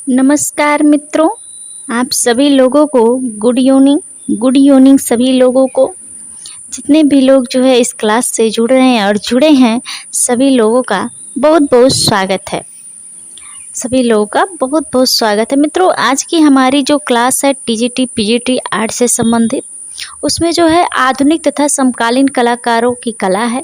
नमस्कार मित्रों, आप सभी लोगों को गुड इवनिंग सभी लोगों को। जितने भी लोग जो है इस क्लास से जुड़ रहे हैं और जुड़े हैं, सभी लोगों का बहुत बहुत स्वागत है। सभी लोगों का बहुत बहुत स्वागत है मित्रों। आज की हमारी जो क्लास है टीजीटी पीजीटी आर्ट से संबंधित, उसमें जो है आधुनिक तथा समकालीन कलाकारों की कला है,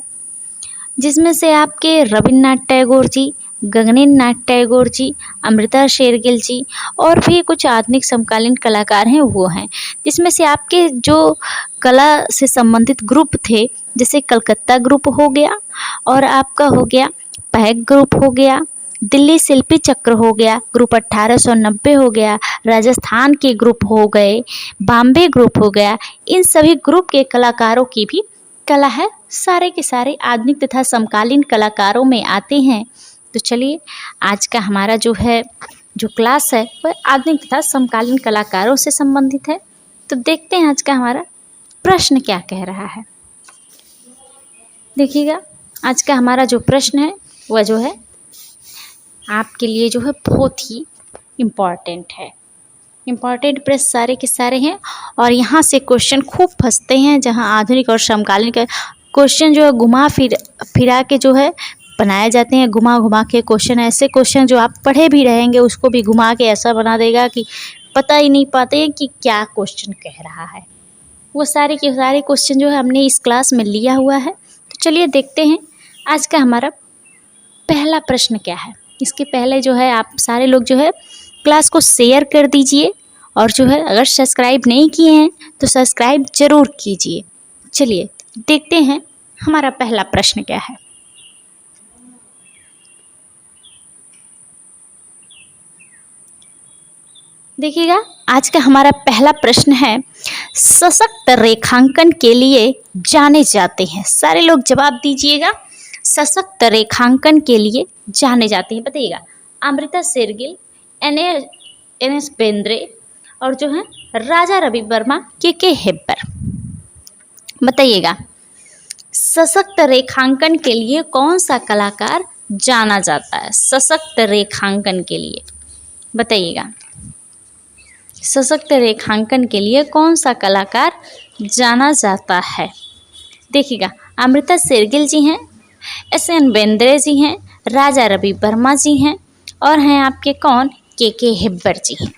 जिसमें से आपके रविन्द्रनाथ टैगोर जी, गगनेन्द्रनाथ टैगोर जी, अमृता शेरगिल जी और भी कुछ आधुनिक समकालीन कलाकार हैं वो हैं। जिसमें से आपके जो कला से संबंधित ग्रुप थे, जैसे कलकत्ता ग्रुप हो गया और आपका हो गया पैक ग्रुप हो गया, दिल्ली शिल्पी चक्र हो गया, ग्रुप 1890 हो गया, राजस्थान के ग्रुप हो गए, बॉम्बे ग्रुप हो गया। इन सभी ग्रुप के कलाकारों की भी कला है, सारे के सारे आधुनिक तथा समकालीन कलाकारों में आते हैं। तो चलिए, आज का हमारा जो क्लास है वह आधुनिक तथा समकालीन कलाकारों से संबंधित है। तो देखते हैं आज का हमारा प्रश्न क्या कह रहा है। देखिएगा, आज का हमारा जो प्रश्न है वह जो है आपके लिए जो है बहुत ही इम्पॉर्टेंट है। इम्पॉर्टेंट प्रश्न सारे के सारे हैं और यहाँ से क्वेश्चन खूब फंसते हैं, जहाँ आधुनिक और समकालीन का क्वेश्चन जो है घुमा फिरा के जो है बनाए जाते हैं। घुमा घुमा के क्वेश्चन, ऐसे क्वेश्चन जो आप पढ़े भी रहेंगे उसको भी घुमा के ऐसा बना देगा कि पता ही नहीं पाते कि क्या क्वेश्चन कह रहा है। वो सारे के सारे क्वेश्चन जो है हमने इस क्लास में लिया हुआ है। तो चलिए देखते हैं आज का हमारा पहला प्रश्न क्या है। इसके पहले जो है आप सारे लोग जो है क्लास को शेयर कर दीजिए और जो है अगर सब्सक्राइब नहीं किए हैं तो सब्सक्राइब जरूर कीजिए। चलिए देखते हैं हमारा पहला प्रश्न क्या है। देखिएगा, आज का हमारा पहला प्रश्न है, सशक्त रेखांकन के लिए जाने जाते हैं। सारे लोग जवाब दीजिएगा। सशक्त रेखांकन के लिए जाने जाते हैं, बताइएगा। अमृता शेरगिल, एन एस बेंद्रे और जो है राजा रवि वर्मा, के हेब्बर। बताइएगा, सशक्त रेखांकन के लिए कौन सा कलाकार जाना जाता है? सशक्त रेखांकन के लिए बताइएगा, सशक्त रेखांकन के लिए कौन सा कलाकार जाना जाता है? देखिएगा, अमृता शेरगिल जी हैं, एन बेंद्रे जी हैं, राजा रवि वर्मा जी हैं और हैं आपके कौन? के हेब्बर जी हैं।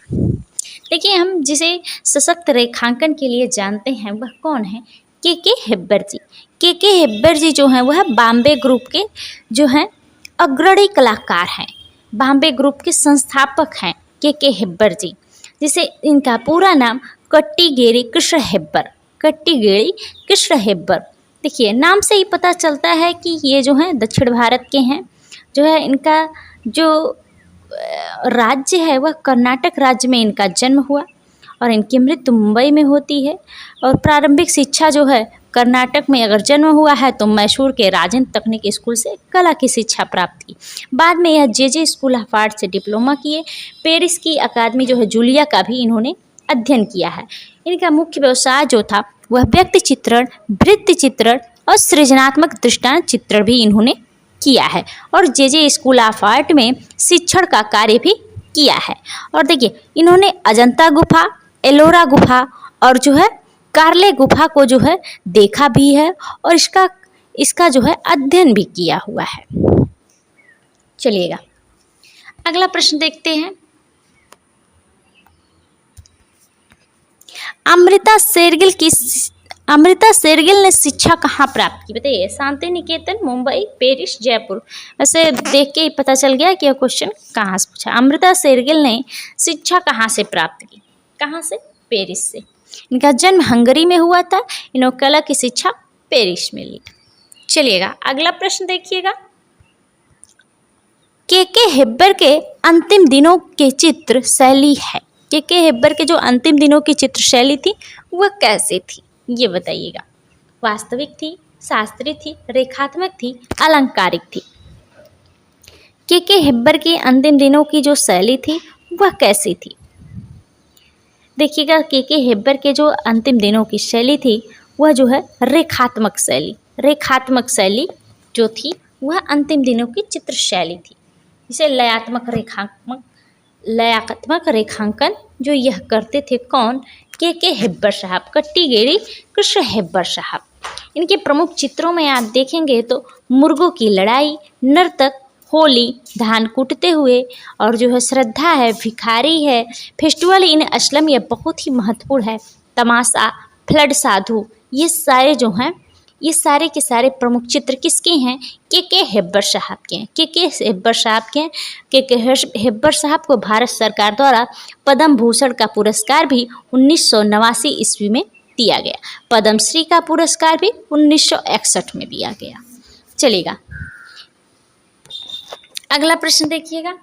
देखिए, हम जिसे सशक्त रेखांकन के लिए जानते हैं वह कौन है? के हेब्बर जी। के हेब्बर जी जो हैं वह बॉम्बे ग्रुप के जो हैं अग्रणी कलाकार हैं। बॉम्बे ग्रुप के संस्थापक हैं के हेब्बर जी, जिसे इनका पूरा नाम कट्टीगेरी कृष्ण हेब्बर, कट्टीगेरी कृष्ण हेब्बर। देखिए, नाम से ही पता चलता है कि ये जो हैं दक्षिण भारत के हैं। जो है इनका जो राज्य है वह कर्नाटक राज्य में इनका जन्म हुआ और इनकी मृत्यु मुंबई में होती है। और प्रारंभिक शिक्षा जो है कर्नाटक में अगर जन्म हुआ है तो मैसूर के राजेंद्र तकनीकी स्कूल से कला की शिक्षा प्राप्त की। बाद में यह जे स्कूल ऑफ आर्ट से डिप्लोमा किए। पेरिस की अकादमी जो है जूलिया का भी इन्होंने अध्ययन किया है। इनका मुख्य व्यवसाय जो था वह व्यक्ति चित्रण, वृत्ति चित्रण और सृजनात्मक दृष्टांत चित्रण भी इन्होंने किया है और जे स्कूल ऑफ आर्ट में शिक्षण का कार्य भी किया है। और देखिए, इन्होंने अजंता गुफा, एलोरा गुफा और जो है कार्ले गुफा को जो है देखा भी है और इसका जो है अध्ययन भी किया हुआ है। चलिएगा, अगला प्रश्न देखते हैं। अमृता शेरगिल ने शिक्षा कहाँ प्राप्त की? बताइए। शांति निकेतन, मुंबई, पेरिस, जयपुर। वैसे देख के ही पता चल गया कि यह क्वेश्चन कहाँ से पूछा। अमृता शेरगिल ने शिक्षा कहाँ से प्राप्त की? कहाँ से? पेरिस से। इनका जन्म हंगरी में हुआ था। इन्होंने कला की शिक्षा पेरिस में ली। चलिएगा, अगला प्रश्न देखिएगा। के हेब्बर के अंतिम दिनों के चित्र शैली है। के हेब्बर के जो अंतिम दिनों की चित्र शैली थी वह कैसे थी, ये बताइएगा। वास्तविक थी, शास्त्रीय थी, रेखात्मक थी, अलंकारिक थी। के हेब्बर के अंतिम दिनों की जो शैली थी वह कैसी थी? देखिएगा, के हेब्बर के जो अंतिम दिनों की शैली थी वह जो है रेखात्मक शैली जो थी वह अंतिम दिनों की चित्र शैली थी। इसे लयात्मक रेखात्मक लयाकत्मक रेखांकन जो यह करते थे कौन? के हेब्बर साहब, कट्टीगेरी कृष्ण हेब्बर साहब। इनके प्रमुख चित्रों में आप देखेंगे तो मुर्गों की लड़ाई, नर्तक, होली, धान कूटते हुए और जो है श्रद्धा है, भिखारी है, फेस्टिवल इन असलम, ये बहुत ही महत्वपूर्ण है, तमाशा, फ्लड साधु, ये सारे जो हैं, ये सारे के सारे प्रमुख चित्र किसके हैं? के हेब्बर साहब के हैं। के हेब्बर साहब के हैं। के हेब्बर साहब को भारत सरकार द्वारा पद्म भूषण का पुरस्कार भी 1989 ईस्वी में दिया गया। पद्मश्री का पुरस्कार भी 1961 में दिया गया। चलेगा, अगला प्रश्न देखिएगा।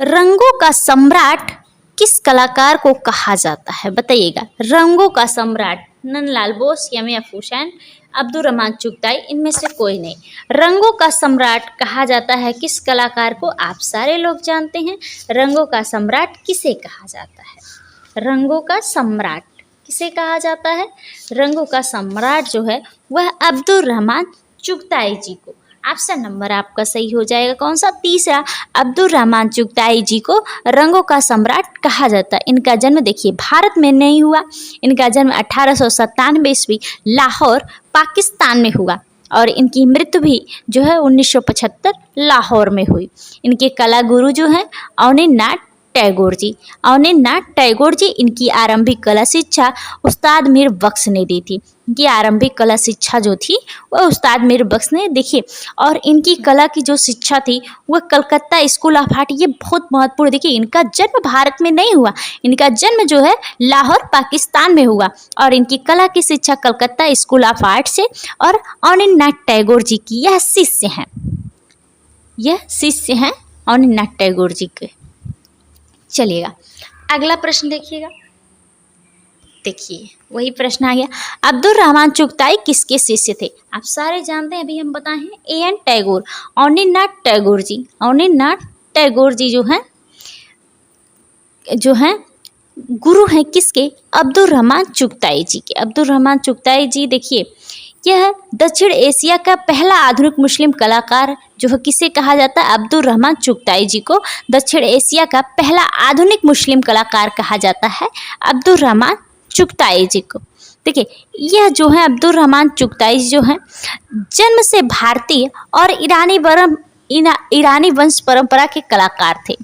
रंगों का सम्राट किस कलाकार को कहा जाता है? बताइएगा। रंगों का सम्राट नंदलाल बोस, एम.एफ. हुसैन, अब्दुल रहमान चुगताई, इनमें से कोई नहीं। रंगों का सम्राट कहा जाता है किस कलाकार को? आप सारे लोग जानते हैं। रंगों का सम्राट किसे कहा जाता है? रंगों का सम्राट किसे कहा जाता है? रंगों का सम्राट जो है वह अब्दुल रहमान चुगताई जी को। ऑप्शन नंबर आपका सही हो जाएगा कौन सा? तीसरा, अब्दुल रहमान चुगताई जी को रंगों का सम्राट कहा जाता है। इनका जन्म देखिए भारत में नहीं हुआ, इनका जन्म 1897 ईस्वी लाहौर पाकिस्तान में हुआ और इनकी मृत्यु भी जो है 1975 लाहौर में हुई। इनके कला गुरु जो हैं अवनीनाथ टैगोर जी। अवनीनाथ टैगोर जी, इनकी आरंभिक कला शिक्षा उस्ताद मीर बख्श ने दी थी। इनकी आरंभिक कला शिक्षा जो थी वह उस्ताद मीर बख्श ने देखी और इनकी कला की जो शिक्षा थी वह कलकत्ता स्कूल ऑफ आर्ट, ये बहुत महत्वपूर्ण। देखिए इनका जन्म भारत में नहीं हुआ, इनका जन्म जो है लाहौर पाकिस्तान में हुआ और इनकी कला की शिक्षा कलकत्ता स्कूल ऑफ आर्ट से और अवनीनाथ टैगोर जी की यह शिष्य हैं, यह शिष्य हैं अवनीनाथ टैगोर जी के। चलिएगा, अगला प्रश्न देखिएगा। देखिए वही प्रश्न आ गया, अब्दुल रहमान चुगताई किसके शिष्य थे? आप सारे जानते हैं, अभी हम बताए हैं ए.एन. टैगोर, अवनीनाथ टैगोर जी। अवनीनाथ टैगोर जी जो हैं गुरु हैं किसके? अब्दुल रहमान चुगताई जी के। अब्दुल रहमान चुगताई जी देखिए यह दक्षिण एशिया का पहला आधुनिक मुस्लिम कलाकार जो है किसे कहा जाता है? अब्दुल रहमान चुगताई जी को दक्षिण एशिया का पहला आधुनिक मुस्लिम कलाकार कहा जाता है, अब्दुल रहमान चुगताई जी को। देखिए यह जो है अब्दुल रहमान चुगताई जो हैं जन्म से भारतीय और ईरानी वंश परंपरा के कलाकार थे,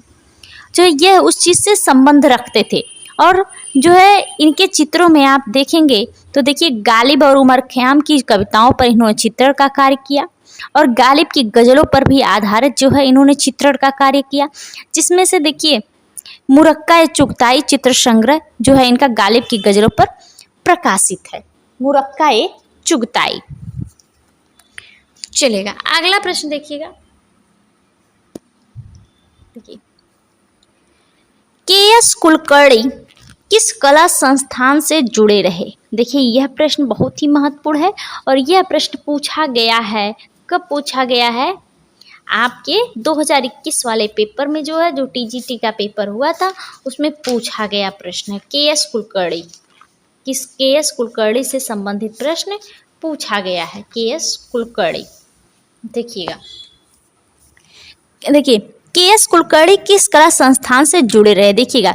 जो यह उस चीज़ से संबंध रखते थे। और जो है इनके चित्रों में आप देखेंगे तो देखिए गालिब और उमर ख़याम की कविताओं पर इन्होंने चित्रण का कार्य किया और गालिब की गज़लों पर भी आधारित जो है इन्होंने चित्रण का कार्य किया, जिसमें से देखिए मुरक्का चुगताई चित्र संग्रह जो है इनका गालिब की गज़लों पर प्रकाशित है, मुरक्का चुगताई। चलेगा, अगला प्रश्न देखिएगा। देखिए के.एस. कुलकर्णी किस कला संस्थान से जुड़े रहे? देखिए यह प्रश्न बहुत ही महत्वपूर्ण है और यह प्रश्न पूछा गया है, कब पूछा गया है? आपके 2021 वाले पेपर में जो है, जो टीजीटी का पेपर हुआ था उसमें पूछा गया प्रश्न है। के.एस. कुलकर्णी, किस के.एस. कुलकर्णी से संबंधित प्रश्न पूछा गया है? के.एस. कुलकर्णी। देखिएगा, देखिए के.एस. कुलकर्णी किस कला संस्थान से जुड़े रहे? देखिएगा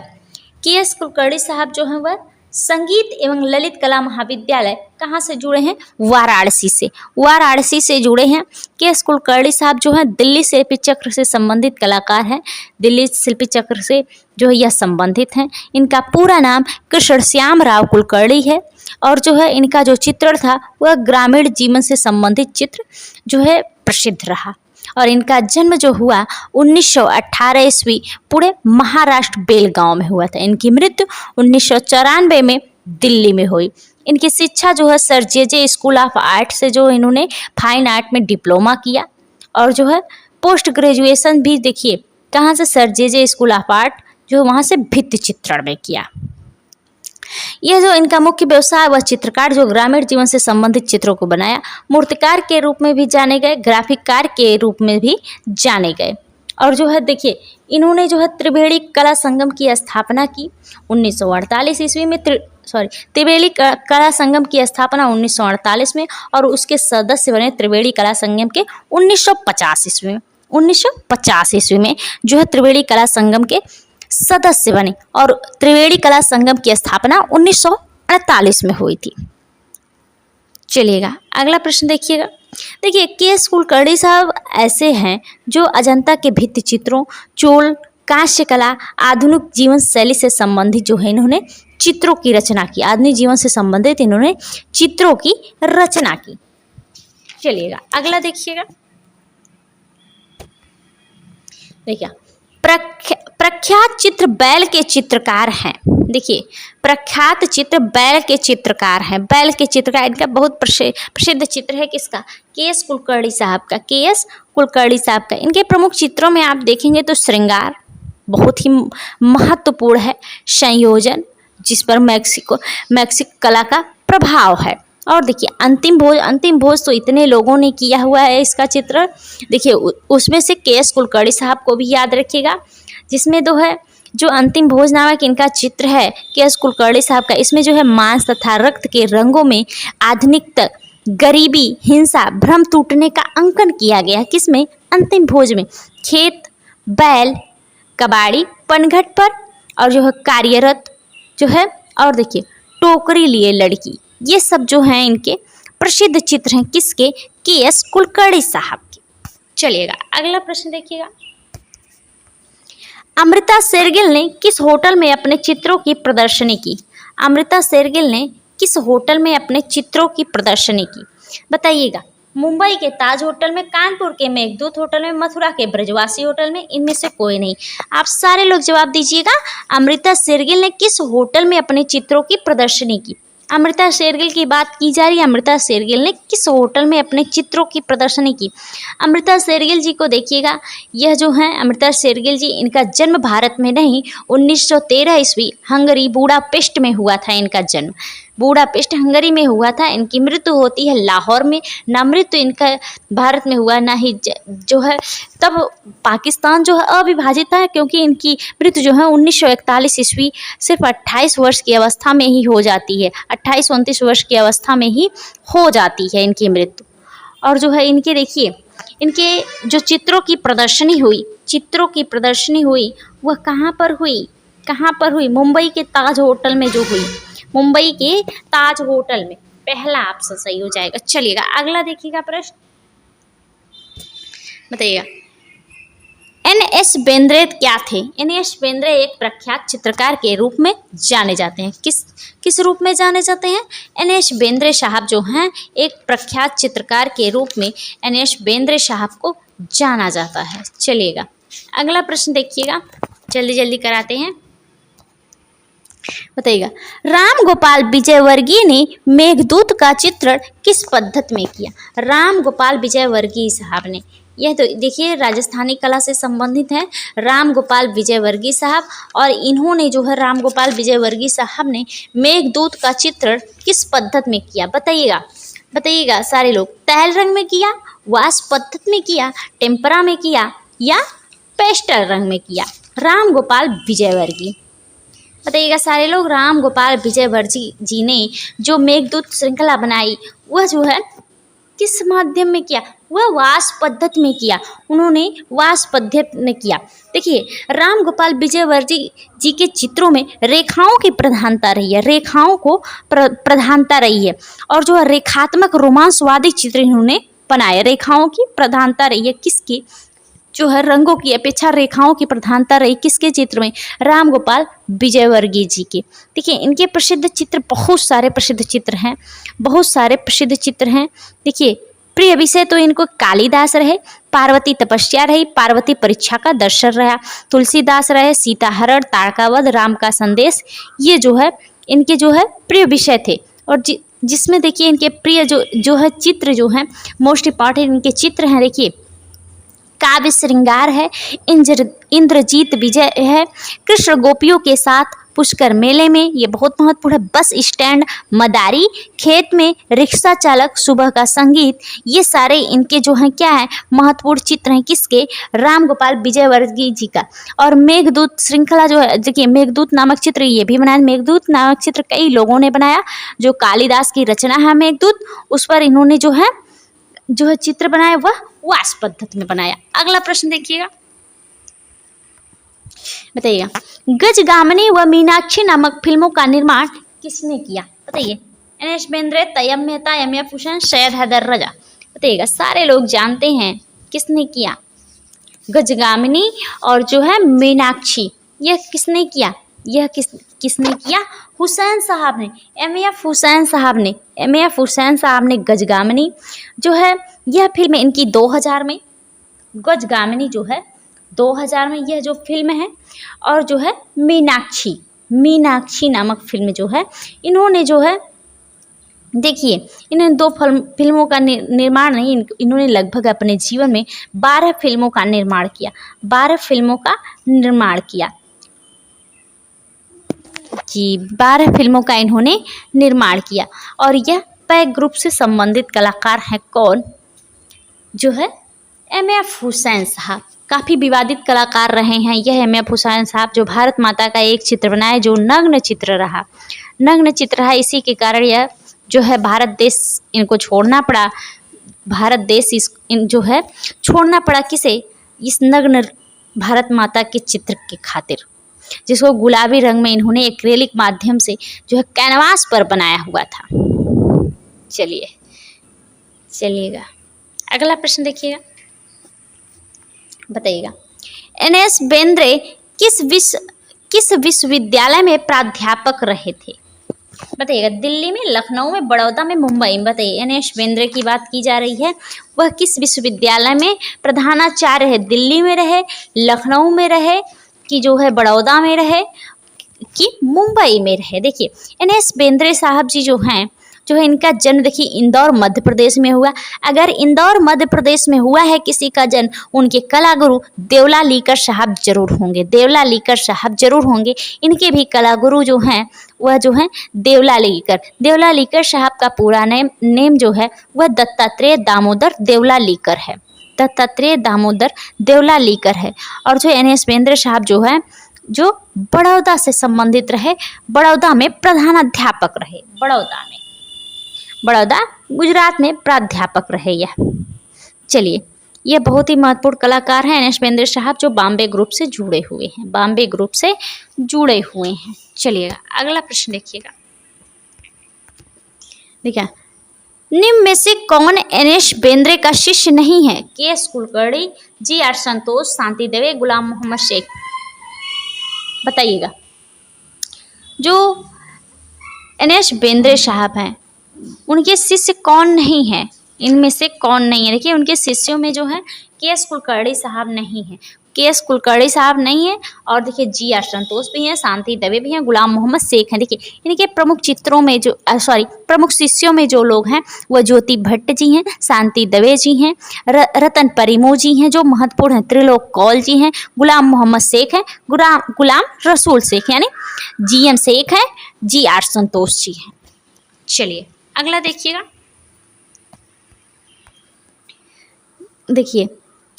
के.एस. कुलकर्णी साहब जो हैं वह संगीत एवं ललित कला महाविद्यालय कहाँ से जुड़े हैं? वाराणसी से। वाराणसी से जुड़े हैं। के.एस. कुलकर्णी साहब जो हैं दिल्ली शिल्पी चक्र से संबंधित कलाकार हैं, दिल्ली शिल्पी चक्र से जो है यह संबंधित हैं। इनका पूरा नाम कृष्ण श्याम राव कुलकर्णी है और जो है इनका जो चित्रण था वह ग्रामीण जीवन से संबंधित चित्र जो है प्रसिद्ध रहा और इनका जन्म जो हुआ 1918 ईस्वी पुणे महाराष्ट्र बेलगांव में हुआ था। इनकी मृत्यु 1994 में दिल्ली में हुई। इनकी शिक्षा जो है sir J school of art से जो इन्होंने फाइन आर्ट में डिप्लोमा किया और जो है पोस्ट ग्रेजुएशन भी देखिए कहाँ से? Sir J school of art जो वहाँ से भित्ति चित्रण में किया। यह जो इनका मुख्य व्यवसाय वह चित्रकार जो ग्रामीण जीवन से संबंधित चित्रों को बनाया, मूर्तिकार के रूप में भी जाने गए, ग्राफिककार के रूप में भी जाने गए। और जो है देखिए इन्होंने जो है त्रिवेणी कला संगम की स्थापना की 1948 ईस्वी में। त्रिवेणी कला संगम की स्थापना 1948 में और उसके सदस्य बने त्रिवेणी कला संगम के 1950 ईस्वी में। 1950 ईस्वी में जो है त्रिवेणी कला संगम के सदस्य बने और त्रिवेणी कला संगम की स्थापना 1948 में हुई थी। चलिएगा अगला प्रश्न देखिएगा। देखिए के.एस. कुलकर्णी साहब ऐसे हैं जो अजंता के भित्ति चित्रों, चोल कांस्य कला, आधुनिक जीवन शैली से संबंधित जो है इन्होंने चित्रों की रचना की। आधुनिक जीवन से संबंधित इन्होंने चित्रों की रचना की। चलिएगा अगला देखिएगा। देखिए प्रख्यात चित्र बैल के चित्रकार हैं। देखिए प्रख्यात चित्र बैल के चित्रकार हैं। बैल के चित्रकार इनका बहुत प्रसिद्ध चित्र है किसका? के.एस. कुलकर्णी साहब का। के.एस. कुलकर्णी साहब का। इनके प्रमुख चित्रों में आप देखेंगे तो श्रृंगार बहुत ही महत्वपूर्ण है, संयोजन जिस पर मैक्सिको कला का प्रभाव है, और देखिए अंतिम भोज तो इतने लोगों ने किया हुआ है इसका चित्र। देखिए उसमें से के.एस. कुलकर्णी साहब को भी याद रखिएगा, जिसमें जो अंतिम भोज नामक इनका चित्र है के.एस. कुलकर्णी साहब का, इसमें जो है मांस तथा रक्त के रंगों में आधुनिकता, गरीबी, हिंसा, भ्रम टूटने का अंकन किया गया। किसमें? अंतिम भोज में। खेत, बैल, कबाड़ी पनघट पर और जो है कार्यरत जो है, और देखिए टोकरी लिए लड़की, ये सब जो हैं इनके प्रसिद्ध चित्र हैं किसके? के.एस. कुलकर्णी साहब के। चलिएगा अगला प्रश्न देखिएगा। अमृता शेरगिल ने किस होटल में अपने चित्रों की प्रदर्शनी की? अमृता शेरगिल ने किस होटल में अपने चित्रों की प्रदर्शनी की? बताइएगा। मुंबई के ताज होटल में, कानपुर के मेघदूत होटल में, मथुरा के ब्रजवासी होटल में, इनमें से कोई नहीं। आप सारे लोग जवाब दीजिएगा। अमृता शेरगिल ने किस होटल में अपने चित्रों की प्रदर्शनी की? अमृता शेरगिल की बात की जा रही है। अमृता शेरगिल ने किस होटल में अपने चित्रों की प्रदर्शनी की? अमृता शेरगिल जी को देखिएगा, यह जो है अमृता शेरगिल जी, इनका जन्म भारत में नहीं 1913 ईस्वी हंगरी बुडापेस्ट में हुआ था। इनका जन्म बुडापेस्ट हंगरी में हुआ था। इनकी मृत्यु होती है लाहौर में। ना मृत्यु इनका भारत में हुआ, ना ही जो है तब पाकिस्तान जो है अविभाजित था, क्योंकि इनकी मृत्यु जो है 1941 ईस्वी सिर्फ 28 वर्ष की अवस्था में ही हो जाती है। 28-29 वर्ष की अवस्था में ही हो जाती है इनकी मृत्यु। और जो है इनके देखिए, इनके जो चित्रों की प्रदर्शनी हुई वह कहाँ पर हुई? मुंबई के ताज होटल में जो हुई, मुंबई के ताज होटल में। पहला ऑप्शन सही हो जाएगा। चलिएगा अगला देखिएगा प्रश्न, बताइएगा। एन.एस. बेंद्रे क्या थे? एन.एस. बेंद्रे एक प्रख्यात चित्रकार के रूप में जाने जाते हैं। किस रूप में जाने जाते हैं? एन.एस. बेंद्रे साहब जो हैं एक प्रख्यात चित्रकार के रूप में एन.एस. बेंद्रे साहब को जाना जाता है। चलिएगा अगला प्रश्न देखिएगा, जल्दी कराते हैं। बताइएगा। राम गोपाल विजयवर्गीय ने मेघदूत का चित्रण किस पद्धति में किया? राम गोपाल विजयवर्गीय साहब ने, यह तो देखिए राजस्थानी कला से संबंधित है राम गोपाल विजयवर्गीय साहब, और इन्होंने जो है राम गोपाल विजयवर्गीय साहब ने मेघदूत का चित्रण किस पद्धति में किया? बताइएगा सारे लोग। तैल रंग में किया, वाश पद्धति में किया, टेम्परा में किया, या पेस्टल रंग में किया? राम गोपाल विजयवर्गीय, बताइएगा सारे लोग। राम गोपाल विजयवर्गीय जी ने जो मेघदूत श्रृंखला बनाई वह जो है किस माध्यम में किया? वह वाश पद्धति में किया। उन्होंने वाश पद्धति में किया। देखिए राम गोपाल विजयवर्गीय जी के चित्रों में रेखाओं की प्रधानता रही है, प्रधानता रही है, और जो है रेखात्मक रोमांसवादी चित्र इन्होंने बनाए। रेखाओं की प्रधानता रही है किसकी? जो है रंगों की अपेक्षा रेखाओं की प्रधानता रही किसके चित्र में? राम गोपाल विजयवर्गीय जी के। देखिए इनके प्रसिद्ध चित्र, बहुत सारे प्रसिद्ध चित्र हैं। देखिए प्रिय विषय तो इनको कालिदास रहे, पार्वती तपस्या रही, पार्वती परीक्षा का दर्शन रहा, तुलसीदास रहे, सीताहरण, ताड़कावध, राम का संदेश, ये जो है इनके जो है प्रिय विषय थे। और जिसमें देखिए इनके प्रिय जो है चित्र जो है मोस्ट इम्पॉर्टेंट इनके चित्र हैं। देखिए काव्य श्रृंगार है, इंद्रजीत विजय है, कृष्ण गोपियों के साथ पुष्कर मेले में, ये बहुत महत्वपूर्ण है, बस स्टैंड, मदारी, खेत में, रिक्शा चालक, सुबह का संगीत, ये सारे इनके जो हैं क्या है महत्वपूर्ण चित्र हैं किसके? राम गोपाल विजयवर्गीय जी का। और मेघदूत श्रृंखला जो है, देखिए मेघदूत नामक चित्र ये भी बनाया। मेघदूत नामक चित्र कई लोगों ने बनाया, जो कालिदास की रचना है मेघदूत, उस पर इन्होंने जो है चित्र बनाया वह वास पद्धति में बनाया। अगला प्रश्न देखिएगा, बताइएगा गजगामिनी व मीनाक्षी नामक फिल्मों का निर्माण किसने किया? बताइए। एन.एस. बेंद्रे, तैयब मेहता, एम.एफ. हुसैन, सैयद हैदर रजा। बताइएगा, सारे लोग जानते हैं किसने किया। गजगामिनी और जो है मीनाक्षी, यह किसने किया? यह किसने किया? हुसैन साहब ने, एम.एफ. हुसैन साहब ने। एम.एफ. हुसैन साहब ने गजगामिनी जो है यह फिल्म इनकी 2000 में, गजगामिनी जो है 2000 में यह जो फिल्म है, और जो है मीनाक्षी, मीनाक्षी नामक फिल्म जो है इन्होंने जो है, देखिए इन्होंने 2 फिल्मों का निर्माण नहीं, इन्होंने लगभग अपने जीवन में 12 फिल्मों का निर्माण किया, 12 फिल्मों का निर्माण किया जी, 12 फिल्मों का इन्होंने निर्माण किया। और यह पैक ग्रुप से संबंधित कलाकार हैं कौन? जो है एम.एफ. हुसैन साहब। काफ़ी विवादित कलाकार रहे हैं यह एम.एफ. हुसैन साहब, जो भारत माता का एक चित्र बनाए जो नग्न चित्र रहा, नग्न चित्र है। इसी के कारण यह जो है भारत देश इनको छोड़ना पड़ा, भारत देश जो है छोड़ना पड़ा किसे? इस नग्न भारत माता के चित्र के खातिर, जिसको गुलाबी रंग में इन्होंने एक्रेलिक माध्यम से जो है कैनवास पर बनाया हुआ था। चलिएगा अगला प्रश्न देखिएगा, बताइएगा एन.एस. बेंद्रे किस विश्वविद्यालय में प्राध्यापक रहे थे? बताइएगा, दिल्ली में, लखनऊ में, बड़ौदा में, मुंबई में। बताइए, एन.एस. बेंद्रे की बात की जा रही है, वह किस विश्वविद्यालय में प्रधानाचार्य है? दिल्ली में रहे, लखनऊ में रहे, कि जो है बड़ौदा में रहे, कि मुंबई में रहे? देखिए, एन.एस. बेंद्रे साहब जी जो हैं, जो है इनका जन्म देखिए इंदौर मध्य प्रदेश में हुआ। अगर इंदौर मध्य प्रदेश में हुआ है किसी का जन्म, उनके कला गुरु देवला लीकर साहब जरूर होंगे, देवला लीकर साहब जरूर होंगे। इनके भी कला गुरु जो हैं वह जो है देवला लीकर साहब का पूरा नेम जो है वह दत्तात्रेय दामोदर देवला लीकर है, दत्तात्रेय दामोदर देवला लीकर है। और जो एन.एस. बेंद्रे साहब जो है, जो बड़ौदा से संबंधित रहे, बड़ौदा में प्रधानाध्यापक रहे, बड़ौदा गुजरात में प्राध्यापक रहे यह। चलिए, यह बहुत ही महत्वपूर्ण कलाकार हैं एन.एस. बेंद्रे साहब, जो बॉम्बे ग्रुप से जुड़े हुए हैं, बॉम्बे ग्रुप से जुड़े हुए हैं। चलिएगा अगला प्रश्न देखिएगा, देखिए निम्न में से कौन एन.एस. बेंद्रे का शिष्य नहीं है? के.एस. कुलकर्णी, जी.आर. संतोष, शांति दवे, गुलाम मोहम्मद शेख। बताइएगा, जो एन.एस. बेंद्रे साहब हैं उनके शिष्य कौन नहीं है? इनमें से कौन नहीं है? देखिए, उनके शिष्यों में जो है के.एस. कुलकर्णी साहब नहीं है, के.एस. कुलकर्णी साहब नहीं है। और देखिए जी.आर. संतोष भी हैं, शांति दवे भी हैं, गुलाम मोहम्मद शेख हैं। देखिए, इनके प्रमुख चित्रों में जो प्रमुख शिष्यों में जो लोग हैं वह ज्योति भट्ट जी हैं, शांति दवे जी हैं, रतन परिमो जी हैं जो महत्वपूर्ण हैं, त्रिलोक कौल जी हैं, गुलाम मोहम्मद शेख हैं, गुलाम रसूल शेख यानी जी.एम. शेख हैं, जी.आर. संतोष जी हैं। चलिए अगला देखिएगा, देखिए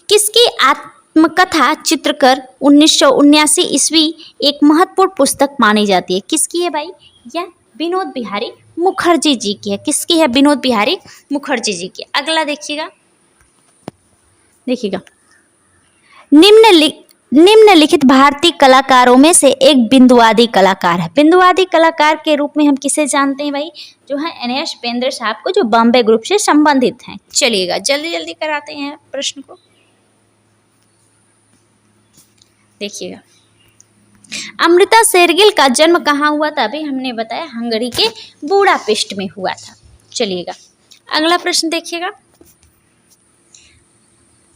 किसकी आत्मकथा चित्रकर 1979 ईस्वी एक महत्वपूर्ण पुस्तक मानी जाती है? किसकी है भाई? यह विनोद बिहारी मुखर्जी जी की है। किसकी है? विनोद बिहारी मुखर्जी जी की। अगला देखिएगा, निम्नलिखित भारतीय कलाकारों में से एक बिंदुवादी कलाकार है। बिंदुवादी कलाकार के रूप में हम किसे जानते हैं भाई? जो है एन.एस. बेंद्रे साहब को, जो बॉम्बे ग्रुप से संबंधित हैं। चलिएगा जल्दी कराते हैं प्रश्न को, देखिएगा अमृता शेरगिल का जन्म कहाँ हुआ था? अभी हमने बताया हंगरी के बुडापेस्ट में हुआ था। चलिएगा अगला प्रश्न देखिएगा,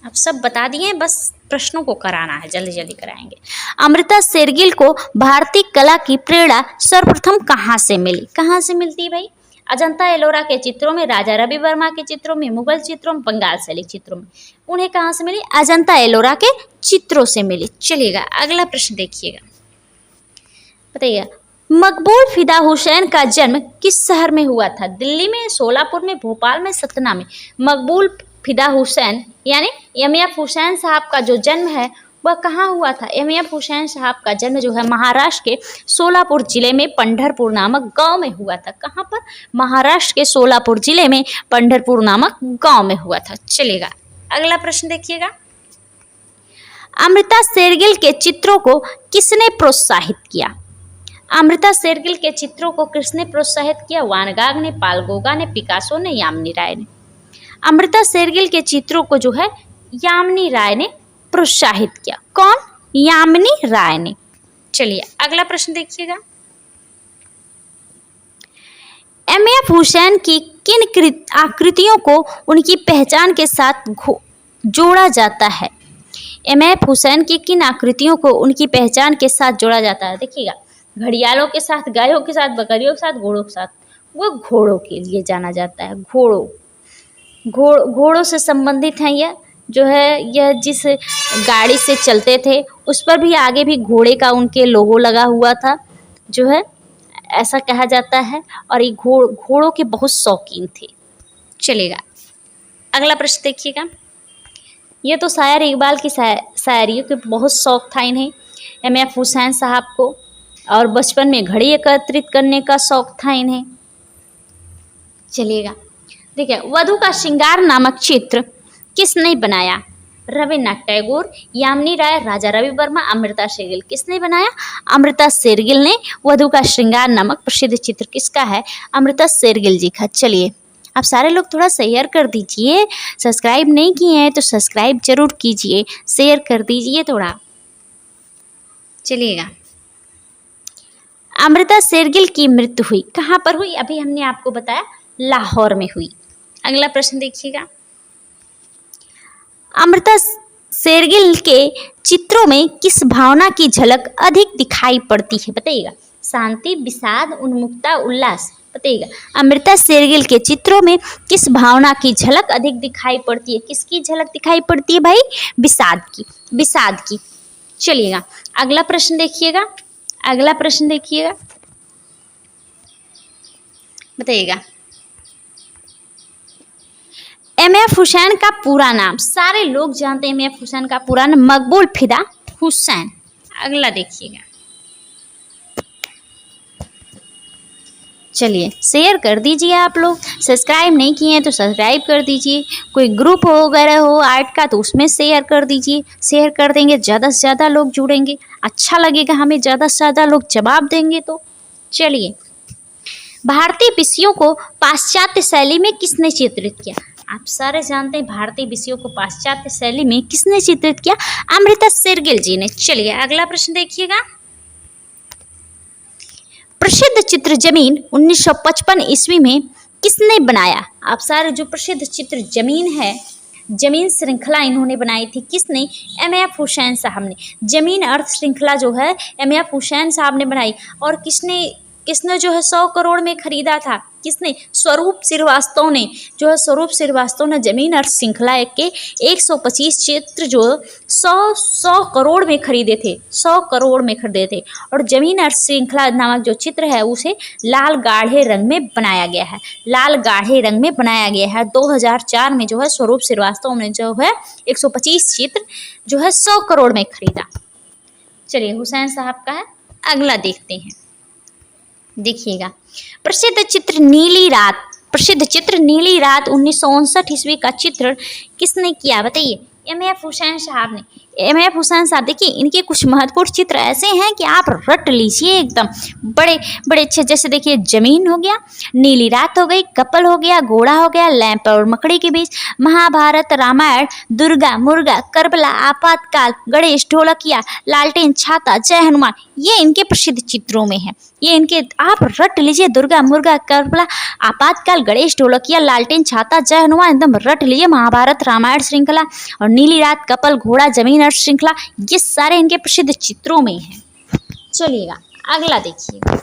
आप सब बता दिए, बस प्रश्नों को कराना है, जल्दी कराएंगे। अमृता शेरगिल को भारतीय कला की प्रेरणा सर्वप्रथम कहाँ से मिली? कहाँ से मिलती है भाई? अजंता एलोरा के चित्रों में, राजा रवि वर्मा के चित्रों में, मुगल चित्रों में, बंगाल शैली चित्रों में। उन्हें कहाँ से मिली? अजंता एलोरा के चित्रों से मिली। चलिएगा अगला प्रश्न देखिएगा, बताइएगा मकबूल फिदा हुसैन का जन्म किस शहर में हुआ था? दिल्ली में, सोलापुर में, भोपाल में, सतना में। मकबूल फिदा हुसैन यानी एम.एफ. हुसैन साहब का जो जन्म है वह कहाँ हुआ था? एम.एफ. हुसैन साहब का जन्म जो है महाराष्ट्र के सोलापुर जिले में पंढरपुर नामक गांव में हुआ था। कहाँ पर? महाराष्ट्र के सोलापुर जिले में पंढरपुर नामक गांव में हुआ था। चलेगा अगला प्रश्न देखिएगा, अमृता शेरगिल के चित्रों को किसने प्रोत्साहित किया? अमृता शेरगिल के चित्रों को किसने प्रोत्साहित किया? वान गाग ने, पाल गोगा ने, पिकासो ने, यामिनी राय ने। अमृता शेरगिल के चित्रों को जो है यामिनी राय ने प्रोत्साहित किया। कौन? यामिनी राय ने। चलिए अगला प्रश्न देखिएगा, एमएफ हुसैन की किन आकृतियों को उनकी पहचान के साथ जोड़ा जाता है? एमएफ हुसैन की किन आकृतियों को उनकी पहचान के साथ जोड़ा जाता है? देखिएगा, घड़ियालों के साथ, गायों के साथ, बकरियों के साथ, घोड़ों के साथ। वो घोड़ों के लिए जाना जाता है। घोड़ों से संबंधित हैं यह, जो है यह जिस गाड़ी से चलते थे उस पर भी आगे भी घोड़े का उनके लोगो लगा हुआ था, जो है ऐसा कहा जाता है। और ये घोड़ों के बहुत शौकीन थे। चलेगा अगला प्रश्न देखिएगा, ये तो शायर इकबाल की शायरियों के बहुत शौक था इन्हें, एमएफ हुसैन साहब को, और बचपन में घड़ी एकत्रित करने का शौक था इन्हें। चलिएगा, देखिए, वधू का श्रृंगार नामक चित्र किसने बनाया? रविन्द्रनाथ टैगोर, यामिनी राय, राजा रवि वर्मा, अमृता शेरगिल। किसने बनाया? अमृता शेरगिल ने वधू का श्रृंगार नामक प्रसिद्ध चित्र किसका है? अमृता शेरगिल जी का। चलिए आप सारे लोग थोड़ा शेयर कर दीजिए, सब्सक्राइब नहीं किए हैं तो सब्सक्राइब जरूर कीजिए, शेयर कर दीजिए थोड़ा। चलिएगा, अमृता शेरगिल की मृत्यु हुई कहाँ पर हुई? अभी हमने आपको बताया लाहौर में हुई। अगला प्रश्न देखिएगा, अमृता शेरगिल के चित्रों में किस भावना की झलक अधिक दिखाई पड़ती है? बताइएगा, शांति, विषाद, उन्मुखता, उल्लास। बताइएगा, अमृता शेरगिल के चित्रों में किस भावना की झलक अधिक दिखाई पड़ती है? किसकी झलक दिखाई पड़ती है भाई? विषाद की, विषाद की। चलिएगा अगला प्रश्न देखिएगा, अगला प्रश्न देखिएगा, बताइएगा, एमएफ हुसैन का पूरा नाम? सारे लोग जानते हैं एमएफ हुसैन का पूरा नाम मकबूल फिदा हुसैन। अगला देखिएगा, चलिए शेयर कर दीजिए, आप लोग सब्सक्राइब नहीं किए हैं तो सब्सक्राइब कर दीजिए, कोई ग्रुप वगैरह हो आर्ट का तो उसमें शेयर कर दीजिए। शेयर कर देंगे ज़्यादा से ज़्यादा लोग जुड़ेंगे, अच्छा लगेगा हमें, ज़्यादा से ज़्यादा लोग जवाब देंगे तो। चलिए, भारतीय विषयों को पाश्चात्य शैली में किसने चित्रित किया? आप सारे जानते हैं भारतीय विषयों को पाश्चात्य शैली में किसने चित्रित किया? अमृता शेरगिल जी ने। चलिए अगला प्रश्न देखिएगा, प्रसिद्ध चित्र जमीन 1955 ईस्वी में किसने बनाया? आप सारे जो प्रसिद्ध चित्र जमीन है, जमीन श्रृंखला इन्होंने बनाई थी। किसने? एमएफ हुसैन साहब ने। जमीन अर्थ श्रृंखला जो है एमएफ हुसैन साहब ने बनाई। और किसने जो है 100 करोड़ में खरीदा था? किसने? स्वरूप श्रीवास्तव ने, जो है स्वरूप श्रीवास्तव ने जमीन अर्थ श्रृंखला के 125 चित्र जो 100 करोड़ में खरीदे थे, 100 करोड़ में खरीदे थे। और जमीन अर्थ श्रृंखला नामक जो चित्र है उसे लाल गाढ़े रंग में बनाया गया है, लाल गाढ़े रंग में बनाया गया है। 2004 में जो है स्वरूप श्रीवास्तव ने जो है 125 चित्र जो है 100 करोड़ में खरीदा। चलिए हुसैन साहब का है। अगला देखते हैं, देखिएगा, प्रसिद्ध चित्र नीली रात, प्रसिद्ध चित्र नीली रात 1959 ईस्वी का चित्र किसने किया? बताइए। एमएफ हुसैन साहब ने। एमएफ हुसैन साहब, देखिए इनके कुछ महत्वपूर्ण चित्र ऐसे हैं कि आप रट लीजिए एकदम, बड़े बड़े अच्छे। जैसे देखिए जमीन हो गया, नीली रात हो गई, कपल हो गया, घोड़ा हो गया, लैंप और मकड़ी के बीच, महाभारत, रामायण, दुर्गा मुर्गा, करबला, आपातकाल, गणेश, ढोलकिया, लालटेन, छाता, जय हनुमान, ये इनके प्रसिद्ध चित्रों में है। ये इनके आप रट लीजिए, दुर्गा मुर्गा, करबला, आपातकाल, गणेश, ढोलकिया, लालटेन, छाता, जय हनुमान, एकदम रट लीजिए। महाभारत, रामायण श्रृंखला और नीली रात, कपल, घोड़ा, जमीन अर्थ श्रृंखला, ये सारे इनके प्रसिद्ध चित्रों में हैं। चलिएगा अगला देखिएगा,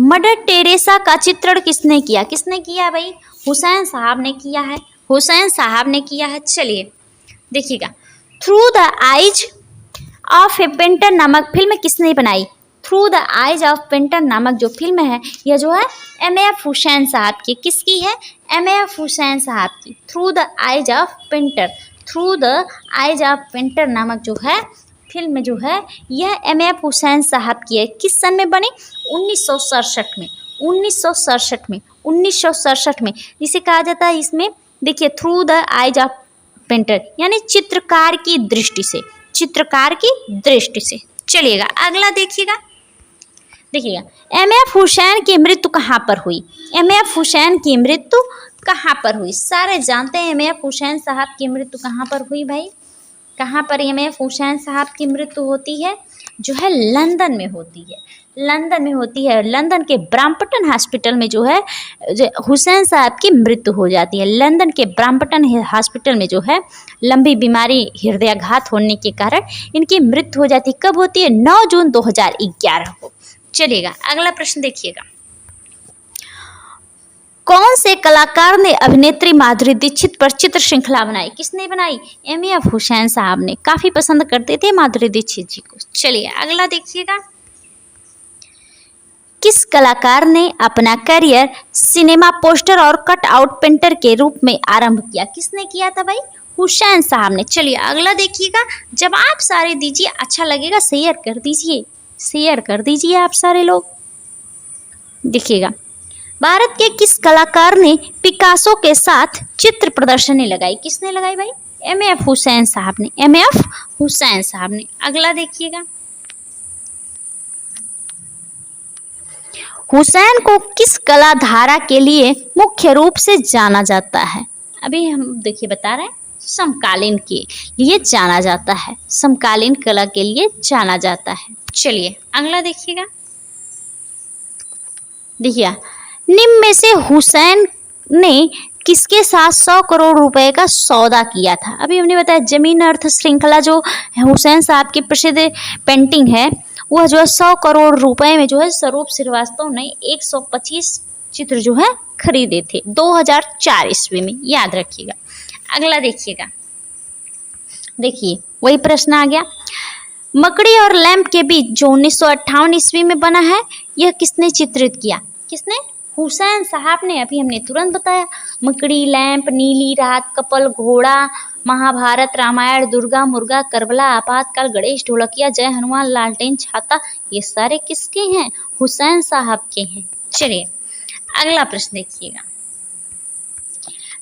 मदर टेरेसा का चित्रण किसने किया? किसने किया भाई? हुसैन साहब ने किया है, हुसैन साहब ने किया है। चलिए देखिएगा, through the eyes of A painter नामक फिल्म किसने बनाई? Through the eyes of painter नामक जो फिल्म है यह जो है एमएफ हुसैन साहब की। किसकी है? एमएफ हुसैन साहब की। Through the eyes of painter, through the eyes of painter नामक जो है फिल्म जो है यह एमएफ हुसैन साहब की है। किस सन में बनी? 1967 में। 1967 में, 1967 में, जिसे कहा जाता है इसमें, देखिए, through the eyes of painter, यानी चित्रकार की दृष्टि से, चित्रकार की दृष्टि से। चलिएगा अगला देखिएगा, देखिएगा एम.एफ. हुसैन की मृत्यु कहाँ पर हुई? एम.एफ. हुसैन की मृत्यु कहाँ पर हुई? सारे जानते हैं एम.एफ. हुसैन साहब की मृत्यु कहाँ पर हुई भाई? कहाँ पर एम.एफ. हुसैन साहब की मृत्यु होती है? जो है लंदन में होती है, लंदन में होती है। लंदन के ब्रैम्पटन हॉस्पिटल में जो है हुसैन साहब की मृत्यु हो जाती है। लंदन के ब्रैम्पटन हॉस्पिटल में जो है लंबी बीमारी, हृदयाघात होने के कारण इनकी मृत्यु हो जाती है। कब होती है? 9 जून 2011 को। चलिएगा अगला प्रश्न देखिएगा, कौन से कलाकार ने अभिनेत्री माधुरी दीक्षित पर चित्र श्रृंखला बनाई? किसने बनाई? एम.एफ. हुसैन साहब ने। काफी पसंद करते थे माधुरी दीक्षित जी को। चलिए अगला देखिएगा, किस कलाकार ने अपना करियर सिनेमा पोस्टर और कट आउट पेंटर के रूप में आरंभ किया? किसने किया था भाई? हुसैन साहब ने। चलिए अगला देखिएगा, जब आप सारे दीजिए, अच्छा लगेगा शेयर कर दीजिए, शेयर कर दीजिए आप सारे लोग। देखिएगा, भारत के किस कलाकार ने पिकासो के साथ चित्र प्रदर्शनी लगाई? किसने लगाई भाई? एम.एफ. हुसैन साहब ने, एम.एफ. हुसैन साहब ने। अगला देखिएगा, हुसैन को किस कला धारा के लिए मुख्य रूप से जाना जाता है? अभी हम देखिए बता रहे हैं, समकालीन के लिए जाना जाता है, समकालीन कला के लिए जाना जाता है। चलिए अगला देखिएगा, देखिए निम्न में से हुसैन ने किसके साथ 100 करोड़ रुपए का सौदा किया था? अभी हमने बताया जमीन अर्थ श्रृंखला जो हुसैन साहब की प्रसिद्ध पेंटिंग है, वह जो है 100 करोड़ रुपए में जो है स्वरूप श्रीवास्तव ने 125 चित्र जो है खरीदे थे 2004 ईस्वी में, याद रखिएगा। अगला देखिएगा, देखिए वही प्रश्न आ गया, मकड़ी और लैंप के बीच जो 1958 ईस्वी में बना है, यह किसने चित्रित किया? किसने? हुसैन साहब ने। अभी हमने तुरंत बताया, मकड़ी, लैंप, नीली रात, कपल, घोड़ा, महाभारत, रामायण, दुर्गा, मुर्गा, करबला, आपातकाल, गणेश, ढोलकिया, जय हनुमान, लालटेन, छाता, ये सारे किसके हैं? हुसैन साहब के हैं। चलिए अगला प्रश्न देखिएगा,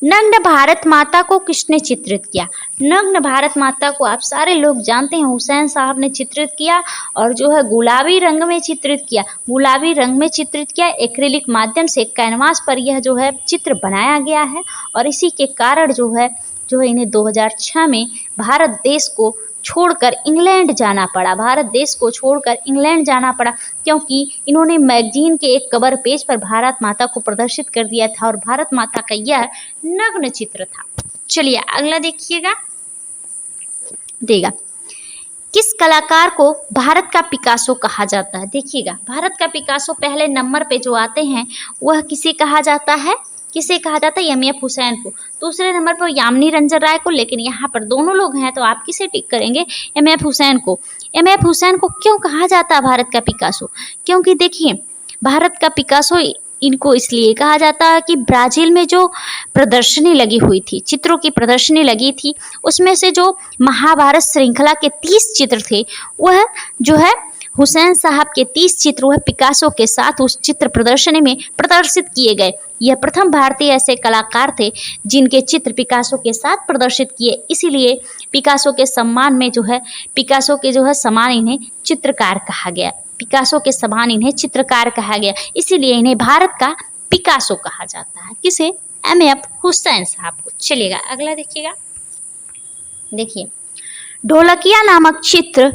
नग्न भारत माता को किसने चित्रित किया? नग्न भारत माता को आप सारे लोग जानते हैं, हुसैन साहब ने चित्रित किया, और जो है गुलाबी रंग में चित्रित किया, गुलाबी रंग में चित्रित किया। एक्रिलिक माध्यम से कैनवास पर यह जो है चित्र बनाया गया है, और इसी के कारण जो है इन्हें 2006 में भारत देश को छोड़कर इंग्लैंड जाना पड़ा, भारत देश को छोड़कर इंग्लैंड जाना पड़ा, क्योंकि इन्होंने मैगजीन के एक कवर पेज पर भारत माता को प्रदर्शित कर दिया था, और भारत माता का यह नग्न चित्र था। चलिए अगला देखिएगा, देगा किस कलाकार को भारत का पिकासो कहा जाता है? देखिएगा, भारत का पिकासो पहले नंबर पे जो आते हैं वह किसे कहा जाता है? किसे कहा जाता है? एम.एफ. हुसैन को। दूसरे नंबर पर यामिनी रंजन राय को, लेकिन यहाँ पर दोनों लोग हैं तो आप किसे टिक करेंगे? एम.एफ. हुसैन को। एम.एफ. हुसैन को क्यों कहा जाता है भारत का पिकासो? क्योंकि देखिए, भारत का पिकासो इनको इसलिए कहा जाता है कि ब्राज़ील में जो प्रदर्शनी लगी हुई थी, चित्रों की प्रदर्शनी लगी थी, उसमें से जो महाभारत श्रृंखला के 30 चित्र थे, वह जो है हुसैन साहब के 30 चित्र वह पिकासो के साथ उस चित्र प्रदर्शनी में प्रदर्शित किए गए। यह प्रथम भारतीय ऐसे कलाकार थे जिनके चित्र पिकासो के साथ प्रदर्शित किए, इसीलिए पिकासो के सम्मान में जो है, पिकासो के जो है समान इन्हें चित्रकार कहा गया, पिकासो के समान इन्हें चित्रकार कहा गया, इसीलिए इन्हें भारत का पिकासो कहा जाता है। किसे? एम.एफ. हुसैन साहब को। चलिएगा अगला देखिएगा, देखिए ढोलकिया नामक चित्र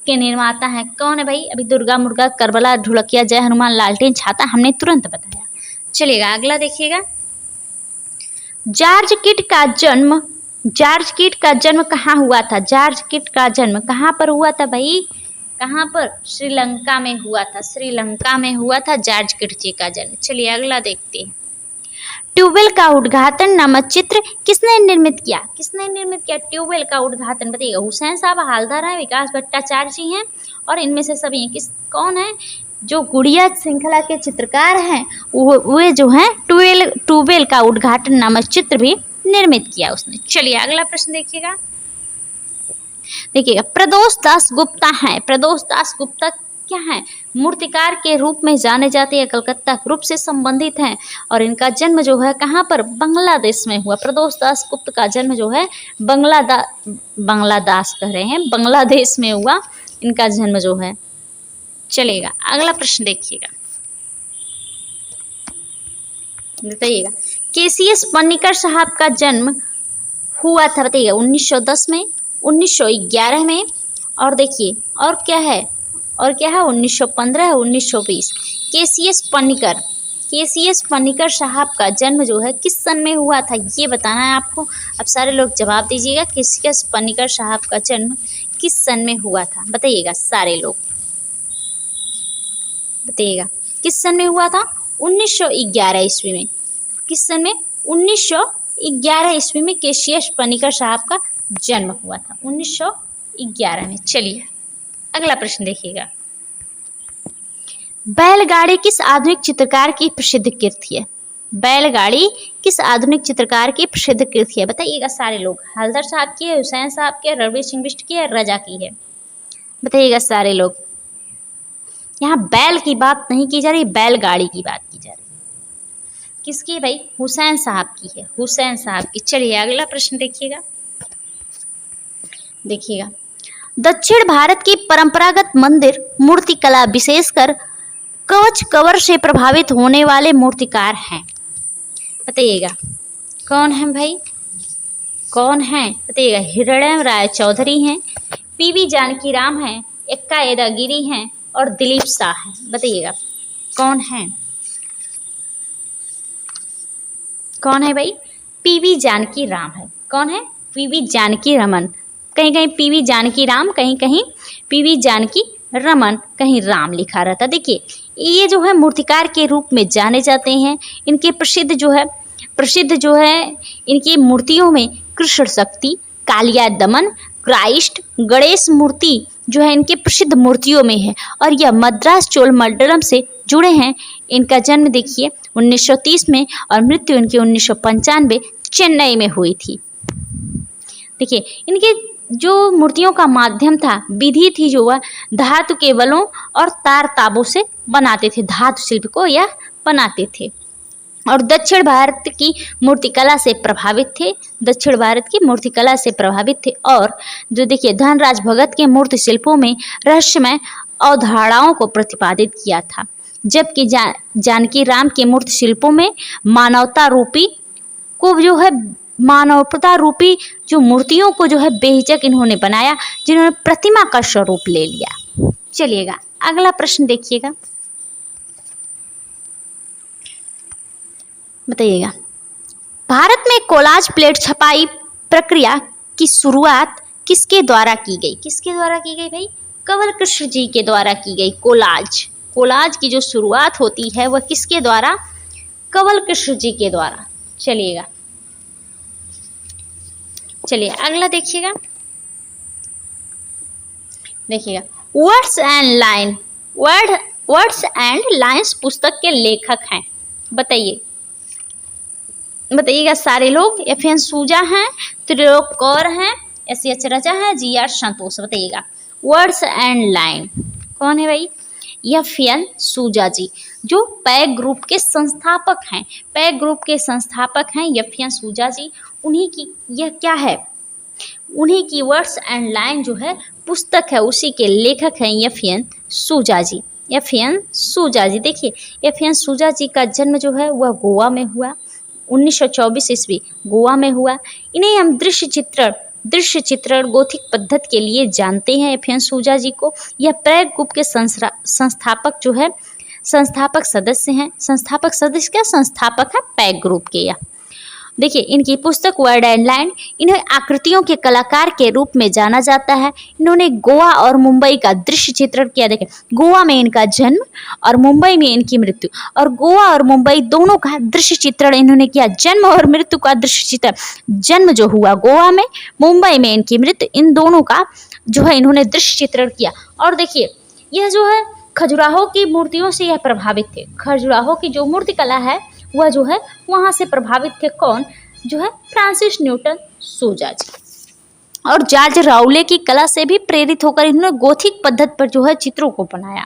के निर्माता हैं कौन है भाई? अभी दुर्गा, मुर्गा, करबला, ढोलकिया, जय हनुमान, लालटेन, छाता हमने तुरंत बताया। चलिएगा अगला देखिएगा, जॉर्ज किट का जन्म कहाँ हुआ था? जॉर्ज किट का जन्म कहाँ पर हुआ था भाई? कहाँ पर? श्रीलंका में हुआ था, श्रीलंका में हुआ था जॉर्ज किट जी का जन्म। चलिए अगला देखते हैं, ट्यूबवेल का उद्घाटन नामक चित्र किसने निर्मित किया? किसने निर्मित किया ट्यूबवेल का उद्घाटन? बताइएगा। हुसैन साहब हालदार हैं, विकास भट्टाचार्य जी हैं, और इनमें से सभी कौन है? जो गुड़िया श्रृंखला के चित्रकार हैं वे जो हैं ट्यूबवेल का उद्घाटन नामक चित्र भी निर्मित किया उसने। चलिए अगला प्रश्न देखिएगा, प्रदोष दास गुप्ता हैं। प्रदोष दास गुप्ता क्या हैं, मूर्तिकार के रूप में जाने जाते हैं, कलकत्ता ग्रुप से संबंधित हैं और इनका जन्म जो है कहाँ पर, बांग्लादेश में हुआ। प्रदोष दास गुप्त का जन्म जो है बांग्लादेश कह रहे हैं, बांग्लादेश में हुआ इनका जन्म जो है। चलेगा, अगला प्रश्न देखिएगा, बताइएगा केसीएस पन्नीकर साहब का जन्म हुआ था, बताइएगा 1910 में, 1911 में, और देखिए और क्या है 1915 है, 1920। केसीएस पन्नीकर साहब का जन्म जो है किस सन में हुआ था, ये बताना है आपको। अब सारे लोग जवाब दीजिएगा, केसीएस पन्नीकर साहब का जन्म किस सन में हुआ था, बताइएगा सारे लोग, बताइएगा किस सन में हुआ था। 1911 ईस्वी में। किस सन में, 1911 ईस्वी में केसीएस पन्नीकर साहब का जन्म हुआ था, 1911 में। चलिए अगला प्रश्न देखिएगा, बैलगाड़ी किस आधुनिक चित्रकार की प्रसिद्ध कृति है, बैलगाड़ी किस आधुनिक चित्रकार की प्रसिद्ध कृति है, बताइएगा सारे लोग। हलदर साहब की है, हुसैन साहब की है, रणवीर सिंह बिष्ट की है, रजा की है, बताइएगा सारे लोग। यहाँ बैल की बात नहीं की जा रही, बैलगाड़ी की बात की जा रही। किसकी भाई, हुसैन साहब की है, हुसैन साहब की। चलिए अगला प्रश्न देखिएगा, दक्षिण भारत की परंपरागत मंदिर मूर्तिकला विशेषकर कवच कवर से प्रभावित होने वाले मूर्तिकार हैं, बताइएगा कौन है भाई, कौन है, बताइएगा। हिरण्यम राय चौधरी हैं, पीवी जानकी राम हैं, एक्का येदागिरी हैं और दिलीप शाह हैं, बताइएगा कौन है, कौन है भाई, पीवी जानकी राम है, कौन है, पीवी जानकी रमन, कहीं कहीं पीवी जानकी राम, कहीं कहीं पीवी जानकी रमन, कहीं राम लिखा रहता। देखिए ये जो है मूर्तिकार के रूप में जाने जाते हैं। इनके प्रसिद्ध जो है इनकी मूर्तियों में कृष्ण शक्ति, कालिया दमन, क्राइस्ट, गणेश मूर्ति जो है इनके प्रसिद्ध मूर्तियों में है और यह मद्रास चोलमंडलम से जुड़े हैं। इनका जन्म देखिए 1930 में और मृत्यु इनकी 1995 चेन्नई में हुई थी। देखिए इनके जो मूर्तियों का माध्यम था, विधि थी जो वह धातु के बलों और तार ताबों से बनाते थे, धातु शिल्प को यह बनाते थे और दक्षिण भारत की मूर्तिकला से प्रभावित थे, दक्षिण भारत की मूर्तिकला से प्रभावित थे। और जो देखिए धनराज भगत के मूर्ति शिल्पों में रहस्यमय अवधारणाओं को प्रतिपादित किया था, जबकि जानकी राम के मूर्ति शिल्पों में मानवता रूपी जो मूर्तियों को जो है बेहिचक इन्होंने बनाया, जिन्होंने प्रतिमा का स्वरूप ले लिया। चलिएगा अगला प्रश्न देखिएगा, बताइएगा भारत में कोलाज प्लेट छपाई प्रक्रिया की शुरुआत किसके द्वारा की गई, किसके द्वारा की गई भाई, कंवल कृष्ण जी के द्वारा की गई। कोलाज की जो शुरुआत होती है वह किसके द्वारा, कंवल कृष्ण जी के द्वारा। चलिए अगला देखिएगा, वर्ड्स एंड लाइन्स पुस्तक के लेखक हैं, बताइएगा सारे लोग। एफ.एन. सूजा हैं, त्रिलोक कौर हैं, एस.एच. रजा हैं, जी.आर. संतोष। बताइएगा वर्ड्स एंड लाइन कौन है भाई, एफ.एन. सूजा जी जो पैग ग्रुप के संस्थापक हैं, एफ.एन. सूजा जी। उन्हीं की यह क्या है, उन्हीं की वर्ड्स एंड लाइन जो है पुस्तक है, उसी के लेखक हैं एफ.एन. सूजा जी। देखिए एफ.एन. सूजा जी का जन्म जो है वह गोवा में हुआ, 1924 ईस्वी गोवा में हुआ। इन्हें हम दृश्य चित्रण गोथिक पद्धति के लिए जानते हैं। एफ.एन. सूजा जी को यह पैग ग्रुप के संस्थापक सदस्य हैं। संस्थापक है पैग ग्रुप के। यह देखिए इनकी पुस्तक वर्ड एंड लाइन, इन्हें आकृतियों के कलाकार के रूप में जाना जाता है। इन्होंने गोवा और मुंबई का दृश्य चित्रण किया। देखिए गोवा में इनका जन्म और मुंबई में इनकी मृत्यु, और गोवा और मुंबई दोनों का दृश्य चित्रण इन्होंने किया। जन्म और मृत्यु का दृश्य चित्रण, जन्म जो हुआ गोवा में, मुंबई में इनकी मृत्यु, इन दोनों का जो है इन्होंने दृश्य चित्रण किया। और देखिए यह जो है खजुराहो की मूर्तियों से यह प्रभावित थे। खजुराहो की जो मूर्ति कला है वह जो है वहाँ से प्रभावित थे। कौन जो है, फ्रांसिस न्यूटन सूजा जी। और जॉर्ज राउले की कला से भी प्रेरित होकर इन्होंने गोथिक पद्धति पर जो है चित्रों को बनाया।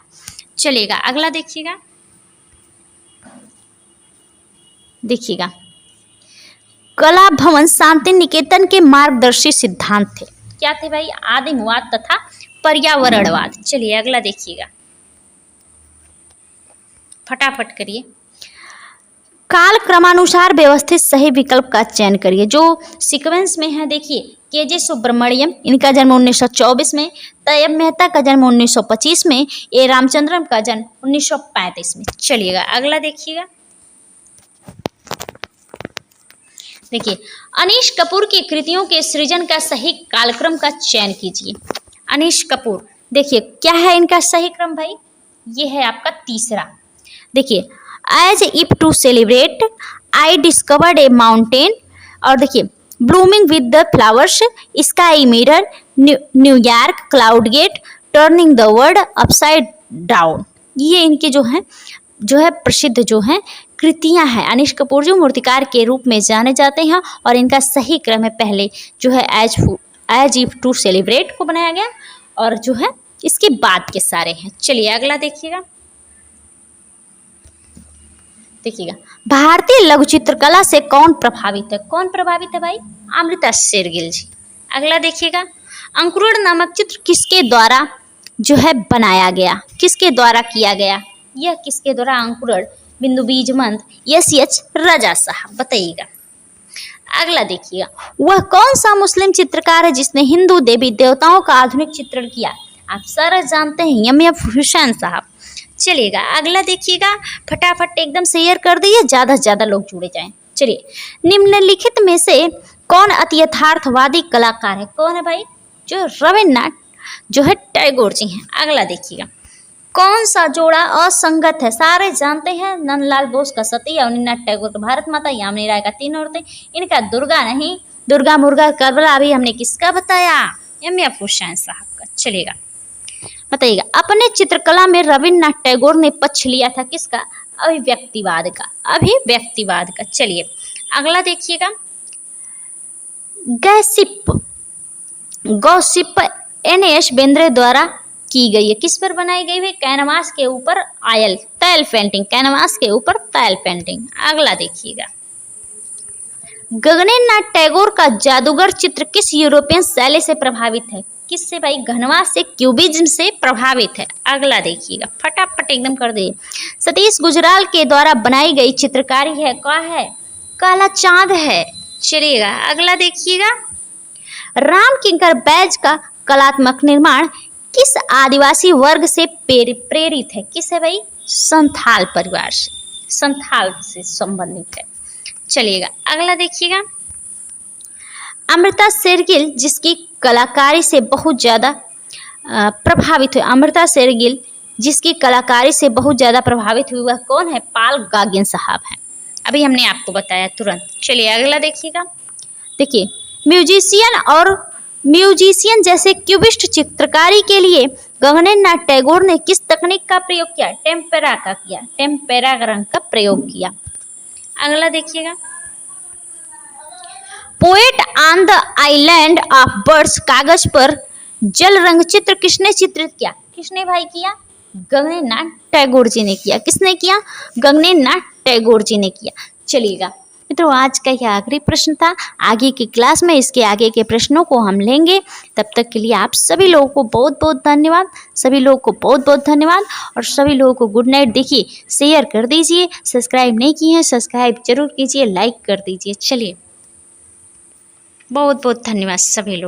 चलिएगा अगला देखिएगा, देखिएगा कला भवन शांति निकेतन के मार्गदर्शी सिद्धांत थे। क्या थे भाई? आदिमवाद तथा पर्यावरणवाद। चलिए अगला देखिएगा, फटाफट करिए। काल क्रमानुसार व्यवस्थित सही विकल्प का चयन करिए। जो सीक्वेंस में है देखिए, केजे सुब्रमण्यम, इनका जन्म 1924 में, तैयब मेहता का जन्म 1925 में, ए रामचंद्रन का जन्म 1935 में। चलिएगा अगला देखिएगा, देखिए अनीश कपूर की कृतियों के सृजन का सही कालक्रम का चयन कीजिए। अनीश कपूर, देखिए क्या है इनका सही क्रम भाई? ये है आपका तीसरा। देखिए as if to celebrate, I discovered a mountain, और देखिए blooming with the flowers, sky mirror, New York, cloud gate, turning the world upside down. ये इनके जो है प्रसिद्ध जो है कृतियां हैं। अनीश कपूर जो मूर्तिकार के रूप में जाने जाते हैं और इनका सही क्रम है पहले जो है एज इफ टू सेलिब्रेट को बनाया गया और जो है इसके बाद के सारे हैं। चलिए अगला देखिएगा, देखिएगा भारतीय लघु चित्रकला से कौन प्रभावित है? कौन प्रभावित है भाई? अमृता शेरगिल जी। अगला देखिएगा, अंकुरण नामक चित्र किसके द्वारा जो है बनाया गया? किसके द्वारा किया गया? यह किसके द्वारा अंकुरण? बिंदु बीज मंद, एस राजा साहब, बताइएगा। अगला देखिएगा, वह कौन सा मुस्लिम चित्रकार है जिसने हिंदू देवी देवताओं का आधुनिक चित्रण किया? आप सारा जानते हैं, एम.एफ. हुसैन साहब। चलिएगा अगला देखिएगा, फटाफट एकदम शेयर कर दीजिए, ज़्यादा से ज़्यादा लोग जुड़े जाएं। चलिए, निम्नलिखित में से कौन अति यथार्थवादी कलाकार है? कौन है भाई? जो रविन्द्रनाथ जो है टैगोर जी हैं। अगला देखिएगा, कौन सा जोड़ा असंगत है? सारे जानते हैं, नंदलाल बोस का सती, अवनीनाथ टैगोर का भारत माता, यामिनी राय का तीन औरतें, इनका दुर्गा नहीं, दुर्गा मुर्गा करबला अभी हमने किसका बताया? एम.एफ. हुसैन साहब का। चलेगा बताइएगा, अपने चित्रकला में रविन्द्रनाथ टैगोर ने पक्ष लिया था किसका? अभिव्यक्तिवाद का। अभिव्यक्तिवाद का। चलिए अगला देखिएगा, गौसिप एन.एस. बेंद्रे द्वारा की गई है। किस पर बनाई गई है? कैनवास के ऊपर तैल पेंटिंग। कैनवास के ऊपर तैल पेंटिंग। अगला देखिएगा, गगनेन्द्रनाथ टैगोर का जादूगर चित्र किस यूरोपियन शैली से प्रभावित है? किससे भाई? घनवास से, क्यूबिज्म से प्रभावित है। अगला देखिएगा, फटाफट एकदम कर दे। सतीश गुजराल के द्वारा बनाई गई चित्रकारी है क्या है? काला चांद है। चलिएगा अगला देखिएगा, राम किंकर बैज का कलात्मक निर्माण किस आदिवासी वर्ग से प्रेरित है? किस है भाई? संथाल परिवार से, संथाल से संबंधित है। चलिएगा अगला देखिएगा, अमृता शेरगिल जिसकी कलाकारी से बहुत ज़्यादा प्रभावित हुई। अमृता शेरगिल जिसकी कलाकारी से बहुत ज़्यादा प्रभावित हुई, वह कौन है? पाल गागिन साहब हैं। अभी हमने आपको बताया तुरंत। चलिए अगला देखिएगा, देखिए म्यूजिशियन जैसे क्यूबिस्ट चित्रकारी के लिए गगनेन्द्रनाथ टैगोर ने किस तकनीक का प्रयोग किया? टेम्पेरा का किया। टेम्पेरा रंग का प्रयोग किया। अगला देखिएगा, poet on the island of birds कागज पर जल रंग चित्र किसने चित्रित किया? किसने भाई किया? गगनेन्द्रनाथ टैगोर जी ने किया। किसने किया? गगनेन्द्रनाथ टैगोर जी ने किया। चलिएगा मित्रों, आज का यह आखिरी प्रश्न था। आगे की क्लास में इसके आगे के प्रश्नों को हम लेंगे। तब तक के लिए आप सभी लोगों को बहुत बहुत धन्यवाद। सभी लोगों को बहुत बहुत धन्यवाद और सभी लोगों को गुड नाइट। देखिए, शेयर कर दीजिए, सब्सक्राइब नहीं किए हैं सब्सक्राइब जरूर कीजिए, लाइक कर दीजिए। चलिए, बहुत बहुत धन्यवाद सभी लोग।